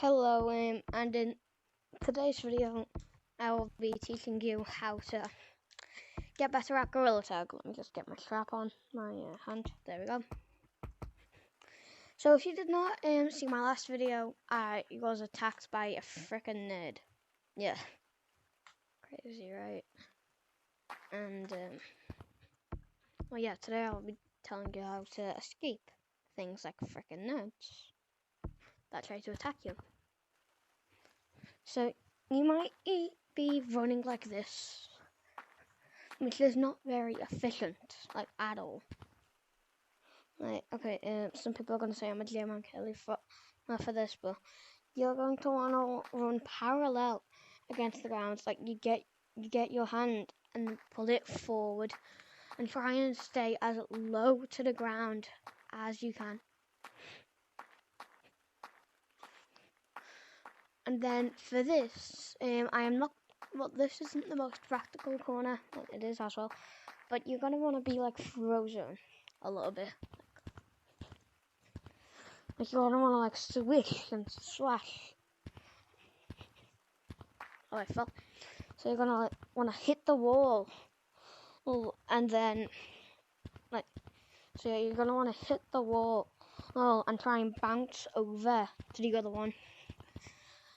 Hello, and in today's video, I will be teaching you how to get better at gorilla tag. Let me just get my strap on my hand. There we go. So if you did not see my last video, I was attacked by a freaking nerd. Yeah, crazy, right? And well, yeah, today I'll be telling you how to escape things like freaking nerds that try to attack you. So you might be running like this, which is not very efficient, like at all. Like, okay, some people are going to say I'm a J-Man Kelly for this, but you're going to want to run parallel against the ground. Like you get your hand and pull it forward, and try and stay as low to the ground as you can. And then for this, this isn't the most practical corner. Well, it is as well, but you're gonna want to be like frozen a little bit. Like you're gonna want to like swish and slash. Oh, I fell. So you're gonna want to hit the wall, and then you're gonna want to hit the wall, and try and bounce over to the other one.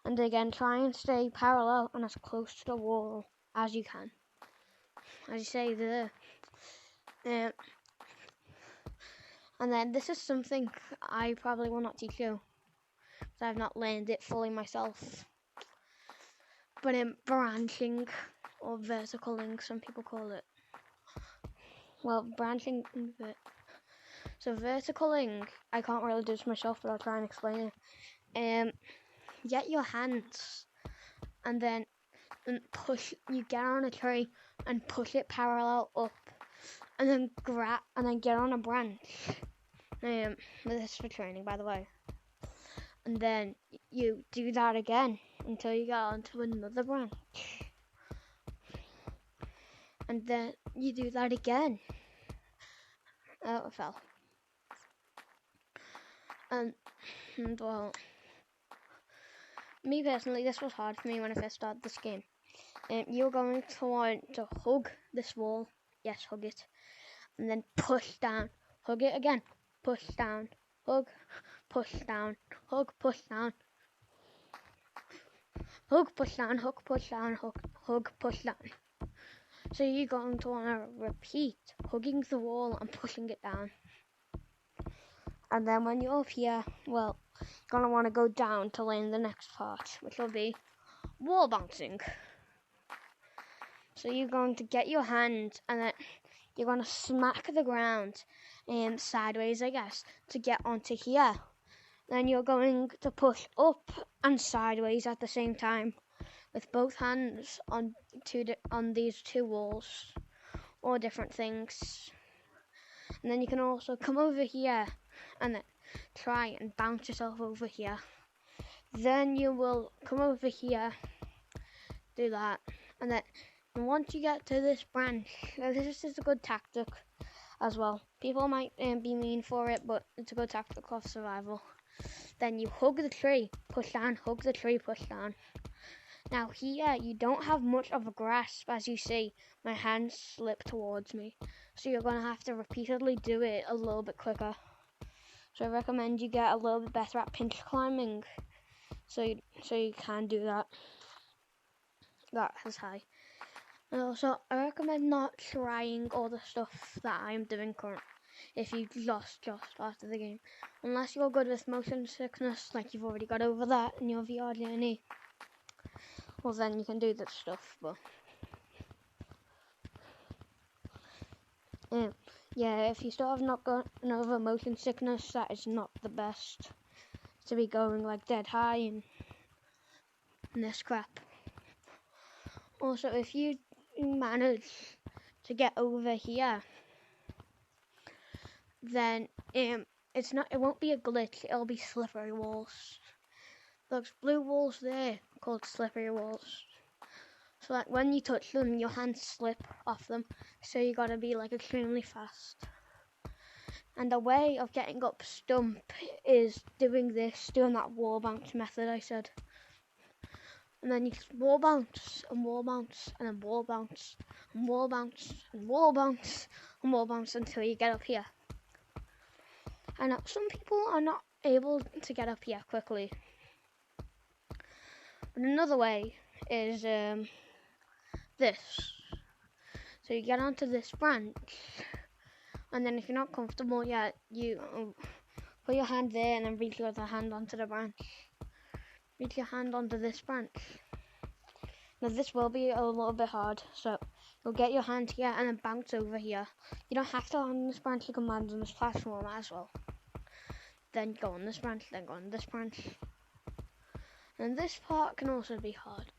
And again, try and stay parallel and as close to the wall as you can. As you say there. And then this is something I probably will not teach you, because I've not learned it fully myself. But branching, or verticaling, some people call it. Well, branching, so verticaling, I can't really do this myself, but I'll try and explain it. Get your hands, and then you get on a tree and push it parallel up, and then get on a branch. This is for training, by the way. And then you do that again until you get onto another branch, and then you do that again. Oh, it fell. And well, me personally, this was hard for me when I first started this game. You're going to want to hug this wall. Yes, hug it. And then push down. Hug it again. Push down. Hug. Push down. Hug. Push down. Hug. Push down. Hug. Push down. Hug. Push down. So you're going to want to repeat hugging the wall and pushing it down. And then when you're up here, well, you're going to want to go down to learn the next part, which will be wall bouncing. So you're going to get your hand, and then you're going to smack the ground sideways, I guess, to get onto here. Then you're going to push up and sideways at the same time with both hands on these two walls, or different things. And then you can also come over here and then try and bounce yourself over here. Then you will come over here, do that, and then once you get to this branch, this is a good tactic as well. People might be mean for it, but it's a good tactic of survival. Then you hug the tree, push down, hug the tree, push down. Now here, you don't have much of a grasp. As you see, my hands slip towards me. So you're going to have to repeatedly do it a little bit quicker. So I recommend you get a little bit better at pinch climbing, so you can do that as high. And also, I recommend not trying all the stuff that I'm doing currently if you just started the game. Unless you're good with motion sickness, like you've already got over that in your VR journey. Well, then you can do this stuff, but yeah, if you still have not gotten over motion sickness, that is not the best to be going like dead high and this crap. Also, if you manage to get over here, then it won't be a glitch, it'll be slippery walls. Those blue walls there called slippery walls. So like when you touch them, your hands slip off them. So you gotta be like extremely fast. And the way of getting up stump is doing that wall bounce method I said. And then you wall bounce and wall bounce and then wall bounce and wall bounce and wall bounce and wall bounce until you get up here. And some people are not able to get up here quickly. But another way is this. So you get onto this branch, and then if you're not comfortable yet, you put your hand there and then reach your other hand onto the branch. Reach your hand onto this branch. Now this will be a little bit hard, so you'll get your hand here and then bounce over here. You don't have to land on this branch, you can land on this platform as well. Then go on this branch, then go on this branch. And this part can also be hard.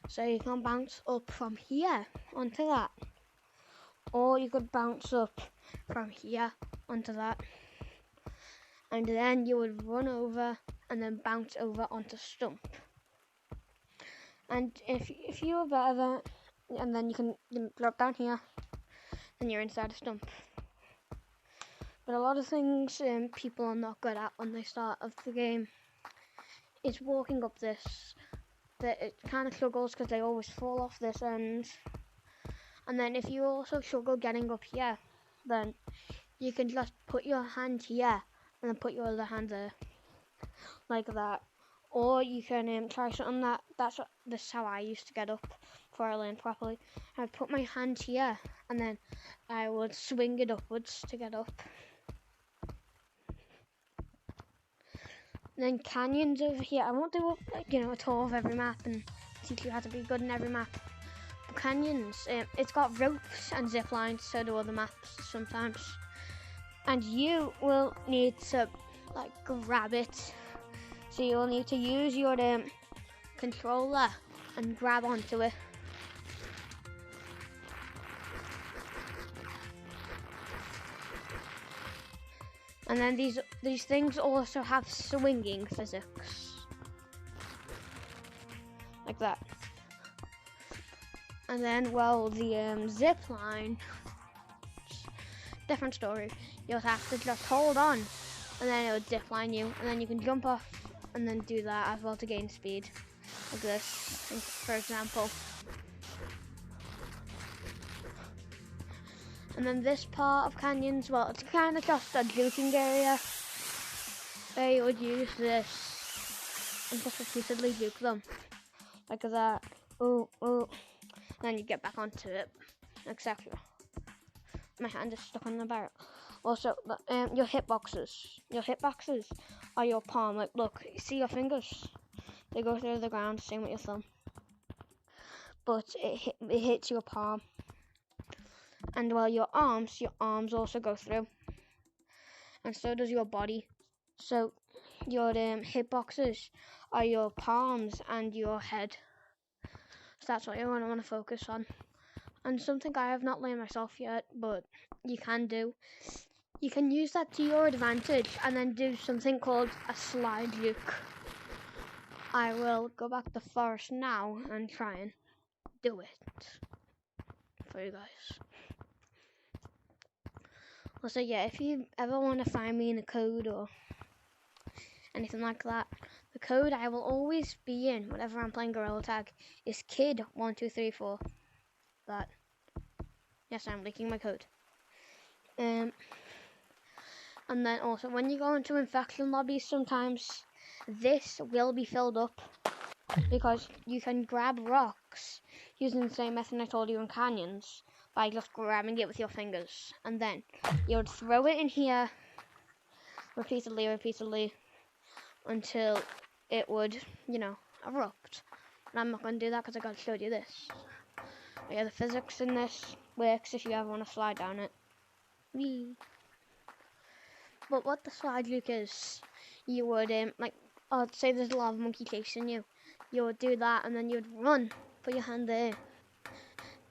So you can bounce up from here onto that. Or you could bounce up from here onto that. And then you would run over and then bounce over onto stump. And if you were better, and then you can drop down here, then you're inside a stump. But a lot of things people are not good at when they start of the game is walking up this. That it kind of struggles because they always fall off this end. And then if you also struggle getting up here, then you can just put your hand here and then put your other hand there, like that. Or you can try something this is how I used to get up before I learned properly. I'd put my hand here and then I would swing it upwards to get up. And then canyons over here. I won't do a tour of every map and teach you how to be good in every map. But canyons, it's got ropes and zip lines, so do other maps sometimes. And you will need to grab it. So you'll need to use your controller and grab onto it. And then these things also have swinging physics, like that. And then, well, the zip line, different story. You'll have to just hold on, and then it will zip line you, and then you can jump off, and then do that as well to gain speed, like this, for example. And then this part of canyons, well, it's kind of just a juking area where you would use this and just repeatedly juke them, like that. Oh, and then you get back onto it, etc. My hand is stuck on the barrel. Also, your hitboxes. Your hitboxes are your palm. Like, look, you see your fingers? They go through the ground, same with your thumb. But it hits your palm. And well, your arms also go through. And so does your body. So your hitboxes are your palms and your head. So that's what you want to focus on. And something I have not learned myself yet, but you can do. You can use that to your advantage and then do something called a slide juke. I will go back to the forest now and try and do it for you guys. Also, yeah, if you ever want to find me in a code or anything like that, the code I will always be in whenever I'm playing Gorilla Tag is KID1234. That. Yes, I'm leaking my code. And then also, when you go into infection lobbies, sometimes this will be filled up because you can grab rocks using the same method I told you in canyons by just grabbing it with your fingers, and then you would throw it in here repeatedly until it would, erupt. And I'm not going to do that because I got to show you this. But yeah, the physics in this works if you ever want to slide down it. Whee! But what the slide juke is, you would say there's a lava monkey chasing you. You would do that, and then you would run. Put your hand there.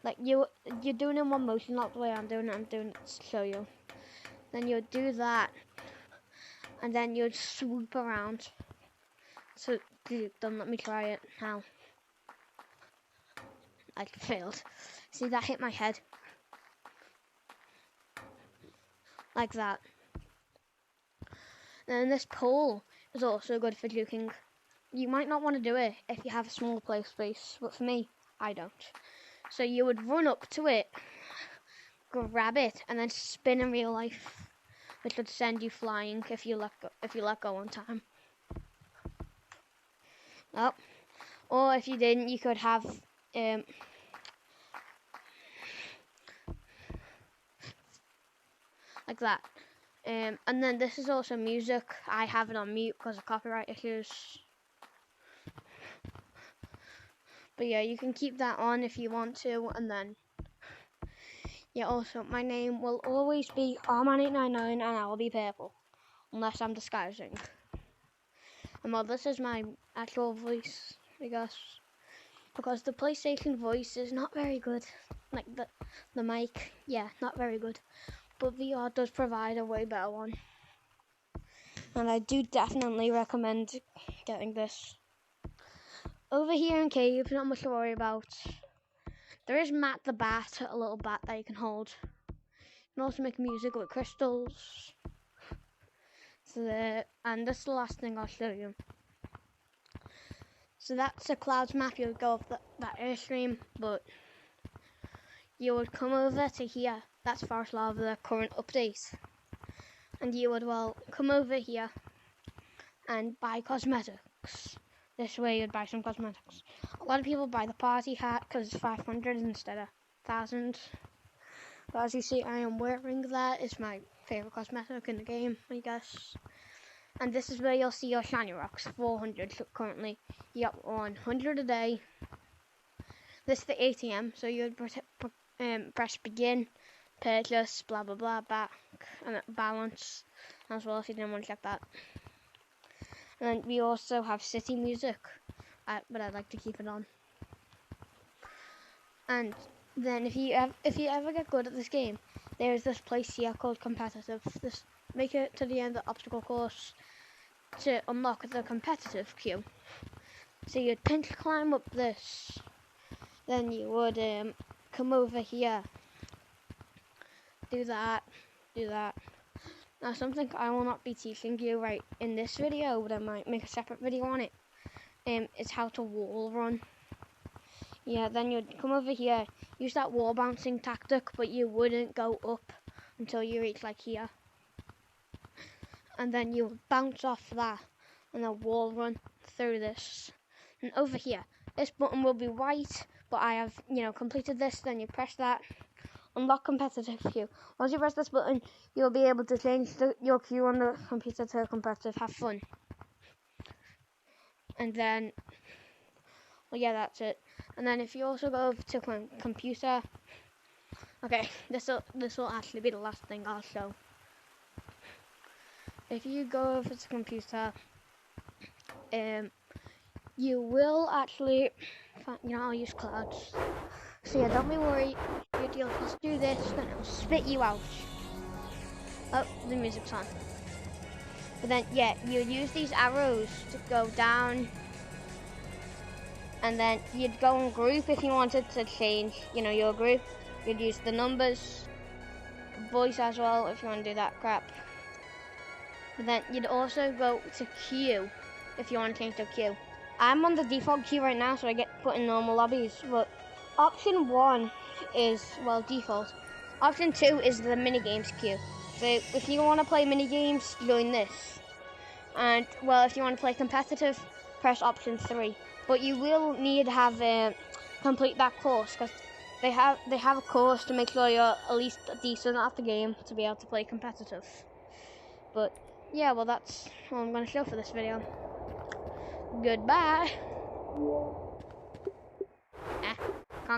Like you're doing it in one motion, not the way I'm doing it to show you. Then you would do that, and then you would swoop around. So don't let me try it now. I failed. See, that hit my head. Like that. And then this pole is also good for juking. You might not want to do it if you have a small play space, but for me, I don't. So you would run up to it, grab it, and then spin in real life, which would send you flying if you let go on time. Oh, or if you didn't, you could have like that. And then this is also music. I have it on mute because of copyright issues. But yeah, you can keep that on if you want to. And then, yeah, also, my name will always be Arman899 and I'll be purple. Unless I'm disguising. And well, this is my actual voice, I guess. Because the PlayStation voice is not very good. Like the mic, yeah, not very good. But VR does provide a way better one. And I do definitely recommend getting this. Over here in Cave, not much to worry about. There is Matt the Bat, a little bat that you can hold. You can also make music with crystals. So there, and this is the last thing I'll show you. So that's the clouds map. You would go up that airstream, but you would come over to here. That's Forest Lava, the current update. And you would, well, come over here and buy cosmetics. This way you'd buy some cosmetics. A lot of people buy the party hat because it's 500 instead of 1,000. But as you see, I am wearing that. It's my favourite cosmetic in the game, I guess. And this is where you'll see your shiny rocks, 400 currently. You get 100 a day. This is the ATM, so you'd press begin, purchase, blah blah blah, back, and balance as well if you didn't want to check that. And then we also have city music, but I like to keep it on. And then if you ever get good at this game, there's this place here called competitive. Make it to the end of the obstacle course to unlock the competitive queue. So you'd pinch climb up this, then you would come over here, do that. Now something I will not be teaching you right in this video, but I might make a separate video on it, is how to wall run. Yeah, then you'd come over here, use that wall bouncing tactic, but you wouldn't go up until you reach like here. And then you would bounce off that and then wall run through this. And over here, this button will be white, but I have, completed this. Then you press that, unlock competitive queue. Once you press this button, you'll be able to change your queue on the computer to competitive. Have fun. And then, well, yeah, that's it. And then if you also go over to computer, okay, this will actually be the last thing I'll show. If you go over to computer, you will actually, I'll use clouds. So yeah, don't be worried. You'll just do this, then it'll spit you out. Oh, the music's on. But then, yeah, you use these arrows to go down. And then you'd go in group if you wanted to change, your group. You'd use the numbers, voice as well if you want to do that crap. But then you'd also go to queue if you want to change the queue. I'm on the default queue right now, so I get put in normal lobbies. But option 1 is, well, default. Option 2 is the minigames queue. So if you want to play minigames, join this. And, well, if you want to play competitive, press option 3. But you will need to have complete that course, because they have a course to make sure you're at least decent at the game to be able to play competitive. But yeah, well, that's all I'm going to show for this video. Goodbye.